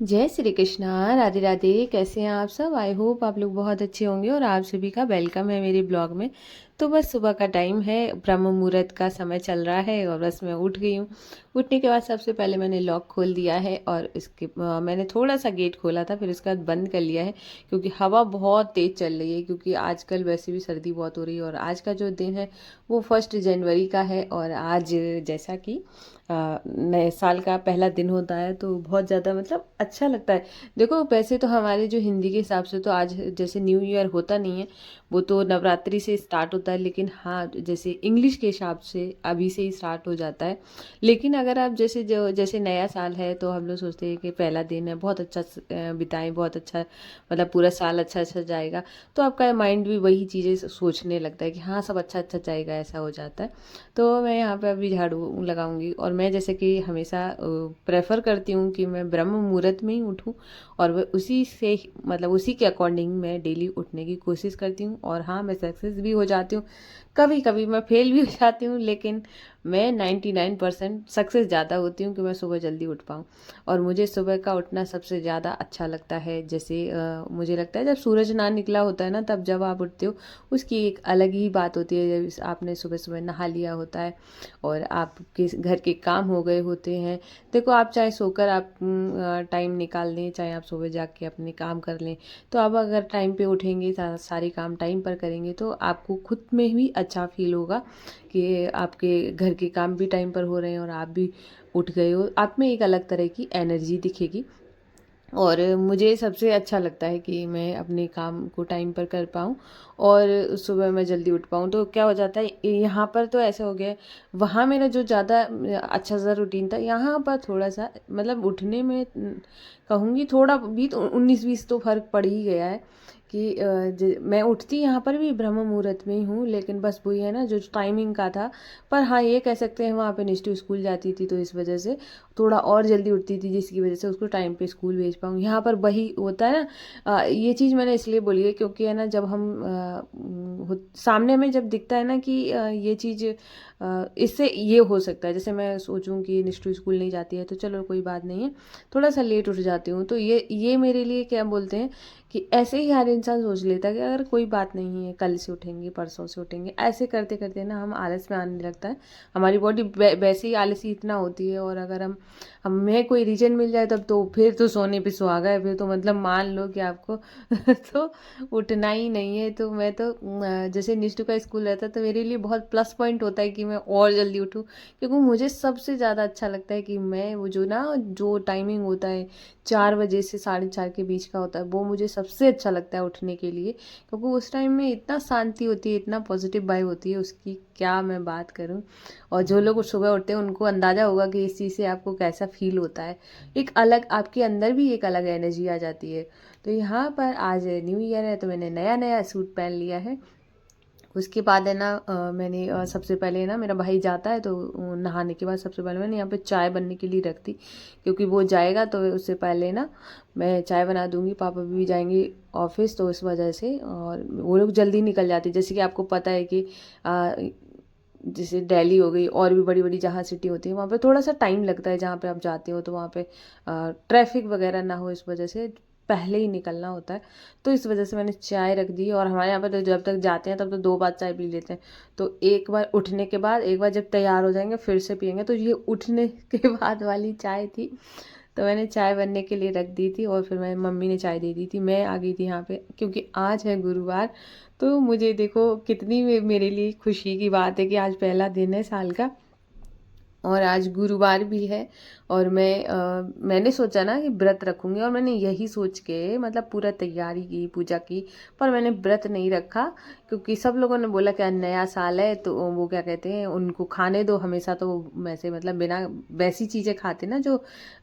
जय श्री कृष्णा, राधे राधे। कैसे हैं आप सब? आई होप आप लोग बहुत अच्छे होंगे और आप सभी का वेलकम है मेरे ब्लॉग में। तो बस सुबह का टाइम है, ब्रह्म मुहूर्त का समय चल रहा है और बस मैं उठ गई हूँ। उठने के बाद सबसे पहले मैंने लॉक खोल दिया है और मैंने थोड़ा सा गेट खोला था, फिर उसके बाद बंद कर लिया है क्योंकि हवा बहुत तेज़ चल रही है। क्योंकि आजकल वैसे भी सर्दी बहुत हो रही है और आज का जो दिन है वो 1 जनवरी का है। और आज जैसा कि नए साल का पहला दिन होता है तो बहुत ज़्यादा मतलब अच्छा लगता है। देखो वैसे तो हमारे जो हिंदी के हिसाब से तो आज जैसे न्यू ईयर होता नहीं है, वो तो नवरात्रि से स्टार्ट होता है। लेकिन हाँ, जैसे इंग्लिश के हिसाब से अभी से ही स्टार्ट हो जाता है। लेकिन अगर आप जैसे नया साल है तो हम लोग सोचते हैं कि पहला दिन है, बहुत अच्छा बिताएं, बहुत अच्छा मतलब पूरा साल अच्छा अच्छा जाएगा। तो आपका माइंड भी वही चीज़ें सोचने लगता है कि हाँ सब अच्छा अच्छा जाएगा, ऐसा हो जाता है। तो मैं यहाँ पे अभी झाड़ू लगाऊंगी और मैं जैसे कि हमेशा प्रेफर करती हूँ कि मैं ब्रह्म मुहूर्त में ही उठूँ और वह उसी से मतलब उसी के अकॉर्डिंग मैं डेली उठने की कोशिश करती हूँ। और हाँ, मैं सक्सेस भी हो जाती हूँ, कभी कभी मैं फेल भी हो जाती हूँ, लेकिन मैं 99% सक्सेस ज़्यादा होती हूँ कि मैं सुबह जल्दी उठ पाऊँ। और मुझे सुबह का उठना सबसे ज़्यादा अच्छा लगता है। जैसे मुझे लगता है जब सूरज ना निकला होता है ना, तब जब आप उठते हो उसकी एक अलग ही बात होती है। जब आपने सुबह सुबह नहा लिया होता है और आपके घर के काम हो गए होते हैं। देखो आप चाहे सोकर आप टाइम निकाल लें, चाहे आप सुबह जाग के अपने काम कर लें, तो आप अगर टाइम पे उठेंगे, सारे काम टाइम पर करेंगे तो आपको खुद में भी अच्छा फील होगा कि आपके घर के काम भी टाइम पर हो रहे हैं और आप भी उठ गए हो। आप में एक अलग तरह की एनर्जी दिखेगी। और मुझे सबसे अच्छा लगता है कि मैं अपने काम को टाइम पर कर पाऊँ और सुबह मैं जल्दी उठ पाऊँ। तो क्या हो जाता है, यहाँ पर तो ऐसा हो गया है, वहाँ मेरा जो ज़्यादा अच्छा सा रूटीन था, यहाँ पर थोड़ा सा मतलब उठने में कहूँगी थोड़ा भी तो 19-20 तो फर्क पड़ ही गया है। कि मैं उठती यहाँ पर भी ब्रह्म मुहूर्त में ही हूँ, लेकिन बस वही है ना जो टाइमिंग का था। पर हाँ, ये कह सकते हैं वहाँ पे निष्ठु स्कूल जाती थी तो इस वजह से थोड़ा और जल्दी उठती थी, जिसकी वजह से उसको टाइम पे स्कूल भेज पाऊँ। यहाँ पर वही होता है ना। ये चीज़ मैंने इसलिए बोली है क्योंकि है ना, जब हम सामने में जब दिखता है ना कि ये चीज़ इससे ये हो सकता है, जैसे मैं सोचूं कि निष्ठु स्कूल नहीं जाती है तो चलो कोई बात नहीं है, थोड़ा सा लेट उठ जाती हूँ, तो ये मेरे लिए क्या बोलते हैं कि ऐसे ही हर इंसान सोच लेता है कि अगर कोई बात नहीं है, कल से उठेंगे, परसों से उठेंगे, ऐसे करते करते ना हम आलस में आने लगता है। हमारी बॉडी वैसे ही आलसी इतना होती है। और अगर हमें कोई रीजन मिल जाए तब तो फिर तो सोने पे सुहागा है, फिर तो मतलब मान लो कि आपको तो उठना ही नहीं है। तो मैं तो जैसे निष्ठू का स्कूल रहता है तो मेरे लिए बहुत प्लस पॉइंट होता है कि मैं और जल्दी उठूँ, क्योंकि मुझे सबसे ज़्यादा अच्छा लगता है कि मैं वो जो टाइमिंग होता है 4 बजे से 4:30 के बीच का होता है, वो मुझे सबसे अच्छा लगता है उठने के लिए। क्योंकि उस टाइम में इतना शांति होती है, इतना पॉजिटिव वाइब होती है, उसकी क्या मैं बात करूं। और जो लोग सुबह उठते हैं उनको अंदाज़ा होगा कि इस चीज़ से आपको कैसा फील होता है। एक अलग आपके अंदर भी एक अलग एनर्जी आ जाती है। तो यहाँ पर आज न्यू ईयर है तो मैंने नया नया सूट पहन लिया है। उसके बाद है ना, मैंने सबसे पहले ना मेरा भाई जाता है तो नहाने के बाद सबसे पहले मैंने यहाँ पे चाय बनने के लिए रख दी, क्योंकि वो जाएगा तो उससे पहले ना मैं चाय बना दूंगी। पापा भी जाएंगे ऑफिस तो इस वजह से, और वो लोग जल्दी निकल जाते हैं। जैसे कि आपको पता है कि जैसे दिल्ली हो गई और भी बड़ी बड़ी जहाँ सिटी होती है वहाँ पे थोड़ा सा टाइम लगता है, जहाँ पे आप जाते हो तो वहाँ पे ट्रैफिक वगैरह ना हो, इस वजह से पहले ही निकलना होता है। तो इस वजह से मैंने चाय रख दी। और हमारे यहाँ पे तो जब तक जाते हैं तब तो 2 बार चाय पी लेते हैं। तो एक बार उठने के बाद, एक बार जब तैयार हो जाएंगे फिर से पियेंगे, तो ये उठने के बाद वाली चाय थी। तो मैंने चाय बनने के लिए रख दी थी और फिर मैं मम्मी ने चाय दे दी थी। मैं आ गई थी यहाँ पे क्योंकि आज है गुरुवार। तो मुझे देखो कितनी मेरे लिए खुशी की बात है कि आज पहला दिन है साल का और आज गुरुवार भी है। और मैंने सोचा ना कि व्रत रखूंगी, और मैंने यही सोच के मतलब पूरा तैयारी की, पूजा की, पर मैंने व्रत नहीं रखा। क्योंकि सब लोगों ने बोला कि आज नया साल है तो वो क्या कहते हैं, उनको खाने दो। हमेशा तो वो वैसे मतलब बिना वैसी चीज़ें खाते ना जो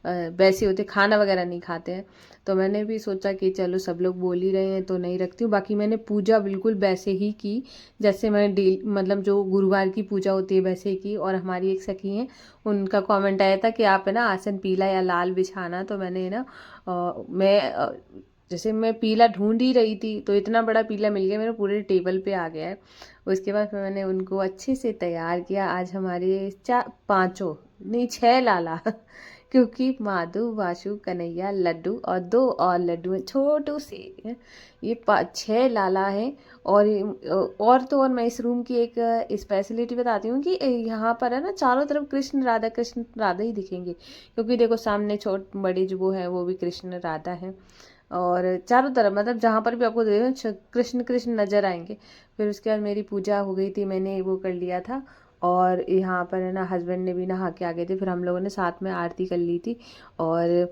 वैसे होते, खाना वगैरह नहीं खाते हैं। तो मैंने भी सोचा कि चलो सब लोग बोल ही रहे हैं तो नहीं रखती हूँ। बाकी मैंने पूजा बिल्कुल वैसे ही की जैसे मैं डेली मतलब जो गुरुवार की पूजा होती है वैसे ही की। और हमारी एक सखी हैं, उनका कमेंट आया था कि आप है ना आसन पीला या लाल बिछाना। तो मैंने ना जैसे मैं पीला ढूंढ ही रही थी तो इतना बड़ा पीला मिल गया, मेरे पूरे टेबल पे आ गया है। उसके बाद फिर मैंने उनको अच्छे से तैयार किया। आज हमारे 4 5 नहीं 6 लाला क्योंकि माधु, वासु, कन्हैया, लड्डू और 2 और लड्डू हैं छोटू से। ये 6 लाला हैं। और तो और मैं इस रूम की एक स्पेशलिटी बताती हूँ कि यहाँ पर है ना चारों तरफ कृष्ण राधा ही दिखेंगे, क्योंकि देखो सामने छोट बड़े जो वो है वो भी कृष्ण राधा है। और चारों तरफ मतलब जहाँ पर भी आपको देखो कृष्ण कृष्ण नजर आएंगे। फिर उसके बाद मेरी पूजा हो गई थी, मैंने वो कर लिया था। और यहाँ पर है ना हस्बैंड ने भी नहा के आ गए थे, फिर हम लोगों ने साथ में आरती कर ली थी। और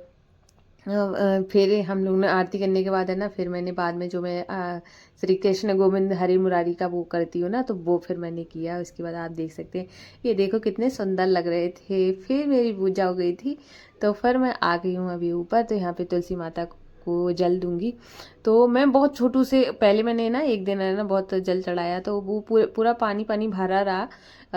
फिर हम लोग ने आरती करने के बाद है ना, फिर मैंने बाद में जो मैं श्री कृष्ण गोविंद हरि मुरारी का वो करती हूँ ना, तो वो फिर मैंने किया। उसके बाद आप देख सकते हैं, ये देखो कितने सुंदर लग रहे थे। फिर मेरी पूजा हो गई थी, तो फिर मैं आ गई हूँ अभी ऊपर, तो यहाँ पे तुलसी माता को जल दूंगी। तो मैं बहुत छोटू से पहले मैंने ना एक दिन है ना बहुत जल चढ़ाया, तो वो पूरा पानी पानी भरा रहा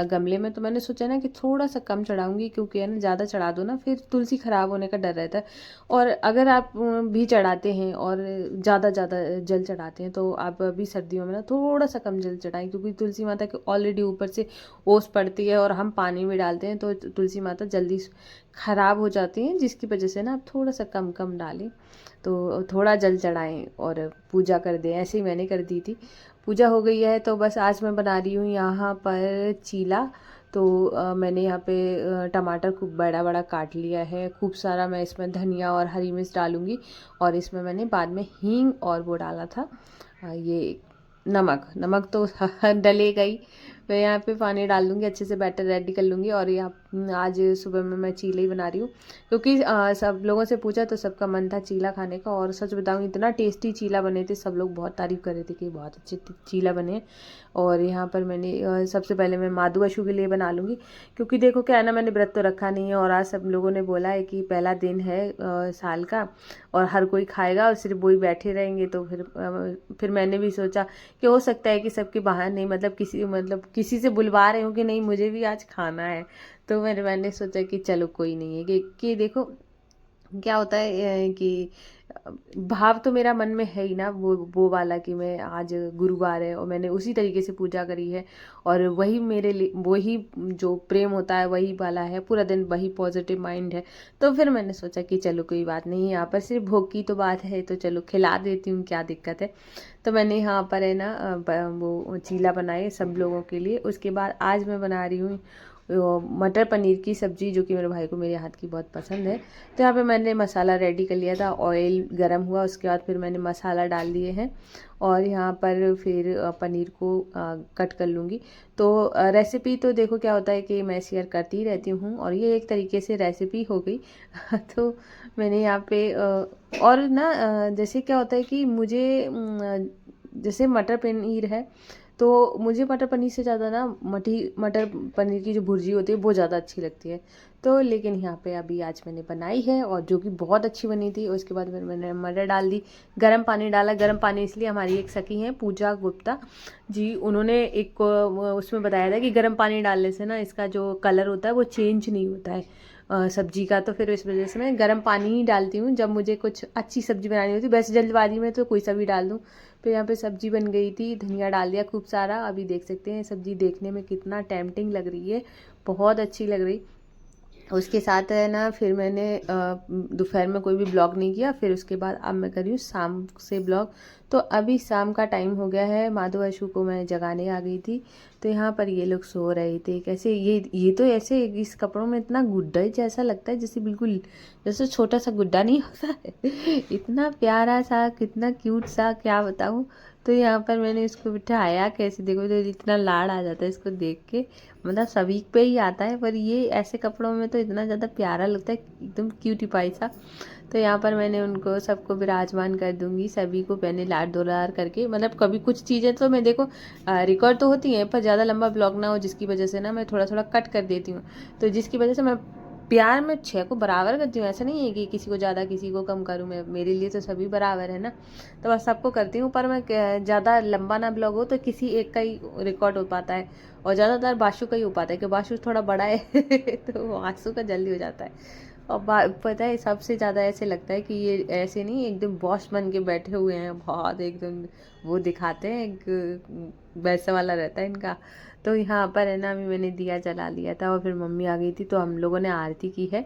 गमले में। तो मैंने सोचा ना कि थोड़ा सा कम चढ़ाऊंगी, क्योंकि है ना ज़्यादा चढ़ा दो ना फिर तुलसी खराब होने का डर रहता है। और अगर आप भी चढ़ाते हैं और ज़्यादा ज़्यादा जल चढ़ाते हैं, तो आप अभी सर्दियों में ना थोड़ा सा कम जल चढ़ाएं, क्योंकि तुलसी माता के ऑलरेडी ऊपर से ओस पड़ती है और हम पानी में डालते हैं, तो तुलसी माता जल्दी खराब हो जाती हैं, जिसकी वजह से ना आप थोड़ा सा कम कम डालें। तो थोड़ा जल चढ़ाएं और पूजा कर दें। ऐसे ही मैंने कर दी थी। पूजा हो गई है, तो बस आज मैं बना रही हूँ यहाँ पर चीला। तो मैंने यहाँ पे टमाटर खूब बड़ा बड़ा काट लिया है, खूब सारा। मैं इसमें धनिया और हरी मिर्च डालूंगी, और इसमें मैंने बाद में हींग और वो डाला था, ये नमक। नमक तो डलेगा ही। मैं यहाँ पे पानी डाल दूँगी, अच्छे से बैटर रेडी कर लूँगी। और यहाँ आज सुबह में मैं चीले ही बना रही हूँ, क्योंकि सब लोगों से पूछा तो सबका मन था चीला खाने का। और सच बताऊँ इतना टेस्टी चीला बने थे, सब लोग बहुत तारीफ़ कर रहे थे कि बहुत अच्छे चीला बने। और यहाँ पर मैंने सबसे पहले मैं माधु अशु के लिए बना लूँगी, क्योंकि देखो क्या है ना, मैंने व्रत तो रखा नहीं है, और आज सब लोगों ने बोला है कि पहला दिन है साल का, और हर कोई खाएगा और सिर्फ वही बैठे रहेंगे। तो फिर मैंने भी सोचा कि हो सकता है कि सबके बाहर नहीं, मतलब किसी से बुलवा रहे हो कि नहीं मुझे भी आज खाना है। तो मैंने सोचा कि चलो कोई नहीं है कि देखो क्या होता है कि भाव तो मेरा मन में है ही ना, वो वाला कि मैं आज गुरुवार है और मैंने उसी तरीके से पूजा करी है, और वही मेरे लिए वही जो प्रेम होता है वही वाला है, पूरा दिन वही पॉजिटिव माइंड है। तो फिर मैंने सोचा कि चलो कोई बात नहीं, यहाँ पर सिर्फ भोग की तो बात है, तो चलो खिला देती हूँ, क्या दिक्कत है। तो मैंने यहाँ पर है ना वो चीला बनाए सब लोगों के लिए। उसके बाद आज मैं बना रही हूँ मटर पनीर की सब्ज़ी, जो कि मेरे भाई को मेरे हाथ की बहुत पसंद है। तो यहाँ पे मैंने मसाला रेडी कर लिया था, ऑयल गरम हुआ, उसके बाद फिर मैंने मसाला डाल दिए हैं, और यहाँ पर फिर पनीर को कट कर लूँगी। तो रेसिपी तो देखो क्या होता है कि मैं शेयर करती ही रहती हूँ, और ये एक तरीके से रेसिपी हो गई। तो मैंने यहाँ पे और ना जैसे क्या होता है कि मुझे जैसे मटर पनीर है, तो मुझे मटर पनीर से ज़्यादा ना मटर पनीर की जो भुर्जी होती है वो ज़्यादा अच्छी लगती है। तो लेकिन यहाँ पे अभी आज मैंने बनाई है, और जो कि बहुत अच्छी बनी थी। उसके बाद फिर मैंने मटर डाल दी, गर्म पानी डाला। गर्म पानी इसलिए, हमारी एक सखी हैं पूजा गुप्ता जी, उन्होंने एक उसमें बताया था कि गर्म पानी डालने से ना इसका जो कलर होता है वो चेंज नहीं होता है सब्जी का। तो फिर इस वजह से मैं गर्म पानी ही डालती हूँ जब मुझे कुछ अच्छी सब्जी बनानी होती है। वैसे जल्दबाजी में तो कोई सा भी डाल दूँ। फिर यहाँ पे सब्जी बन गई थी, धनिया डाल दिया खूब सारा। अभी देख सकते हैं सब्जी देखने में कितना टेम्पटिंग लग रही है, बहुत अच्छी लग रही। उसके साथ है ना, फिर मैंने दोपहर में कोई भी ब्लॉग नहीं किया। फिर उसके बाद अब मैं कर रही हूँ शाम से ब्लॉग। तो अभी शाम का टाइम हो गया है, माधव अशु को मैं जगाने आ गई थी। तो यहाँ पर ये लोग सो रहे थे। कैसे ये तो ऐसे इस कपड़ों में इतना गुड्डा जैसा लगता है, जैसे बिल्कुल जैसे छोटा सा गुड्डा नहीं होता है। इतना प्यारा सा, कितना क्यूट सा, क्या बताऊँ। तो यहाँ पर मैंने इसको बिठाया, कैसे देखो तो इतना लाड़ आ जाता है इसको देख के, मतलब सभी पे ही आता है, पर ये ऐसे कपड़ों में तो इतना ज़्यादा प्यारा लगता है, एकदम क्यूटी पाई सा। तो यहाँ पर मैंने उनको सबको विराजमान कर दूंगी, सभी को मैंने लाड दुलार करके, मतलब कभी कुछ चीज़ें तो मैं देखो रिकॉर्ड तो होती हैं, पर ज़्यादा लंबा ब्लॉग ना हो, जिसकी वजह से ना मैं थोड़ा थोड़ा कट कर देती हूँ। तो जिसकी वजह से मैं प्यार में 6 को बराबर करती हूँ। ऐसा नहीं है कि किसी को ज़्यादा किसी को कम करूँ, मैं मेरे लिए तो सभी बराबर है ना। तो बस सबको करती हूँ, पर मैं ज़्यादा लंबा ना ब्लॉग हो तो किसी एक का ही रिकॉर्ड हो पाता है, और ज़्यादातर बाशु का ही हो पाता है, कि बाशु थोड़ा बड़ा है तो आंसू का जल्दी हो जाता है। और पता है सबसे ज़्यादा ऐसे लगता है कि ये ऐसे नहीं एकदम बॉस बन के बैठे हुए हैं, बहुत एकदम वो दिखाते हैं, एक वैसा वाला रहता है इनका। तो यहाँ पर है ना, अभी मैंने दिया जला लिया था, और फिर मम्मी आ गई थी, तो हम लोगों ने आरती की है।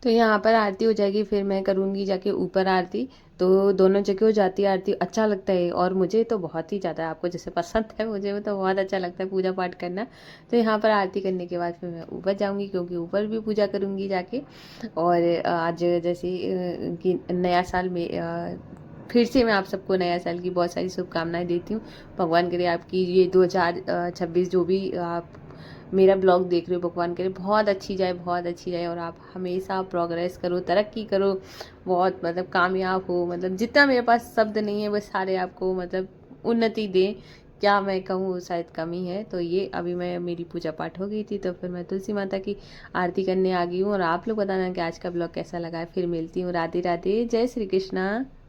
तो यहाँ पर आरती हो जाएगी, फिर मैं करूँगी जाके ऊपर आरती। तो दोनों जगह हो जाती है आरती, अच्छा लगता है और मुझे तो बहुत ही ज़्यादा, आपको जैसे पसंद है मुझे वो तो बहुत अच्छा लगता है पूजा पाठ करना। तो यहाँ पर आरती करने के बाद फिर मैं ऊपर जाऊँगी, क्योंकि ऊपर भी पूजा करूँगी जाके। और आज जैसे कि नया साल में फिर से मैं आप सबको नया साल की बहुत सारी शुभकामनाएं देती हूँ। भगवान करे आपकी ये 2026 जो भी आप मेरा ब्लॉग देख रहे हो, भगवान करे बहुत अच्छी जाए, बहुत अच्छी जाए, और आप हमेशा प्रोग्रेस करो, तरक्की करो, बहुत मतलब कामयाब हो। मतलब जितना मेरे पास शब्द नहीं है बस सारे आपको मतलब उन्नति दें, क्या मैं कहूँ, शायद कमी है। तो ये अभी मैं मेरी पूजा पाठ हो गई थी, तो फिर मैं तुलसी माता की आरती करने आ गई हूँ। और आप लोग बताना कि आज का ब्लॉग कैसा लगा है। फिर मिलती हूँ। राधे राधे, जय श्री कृष्णा।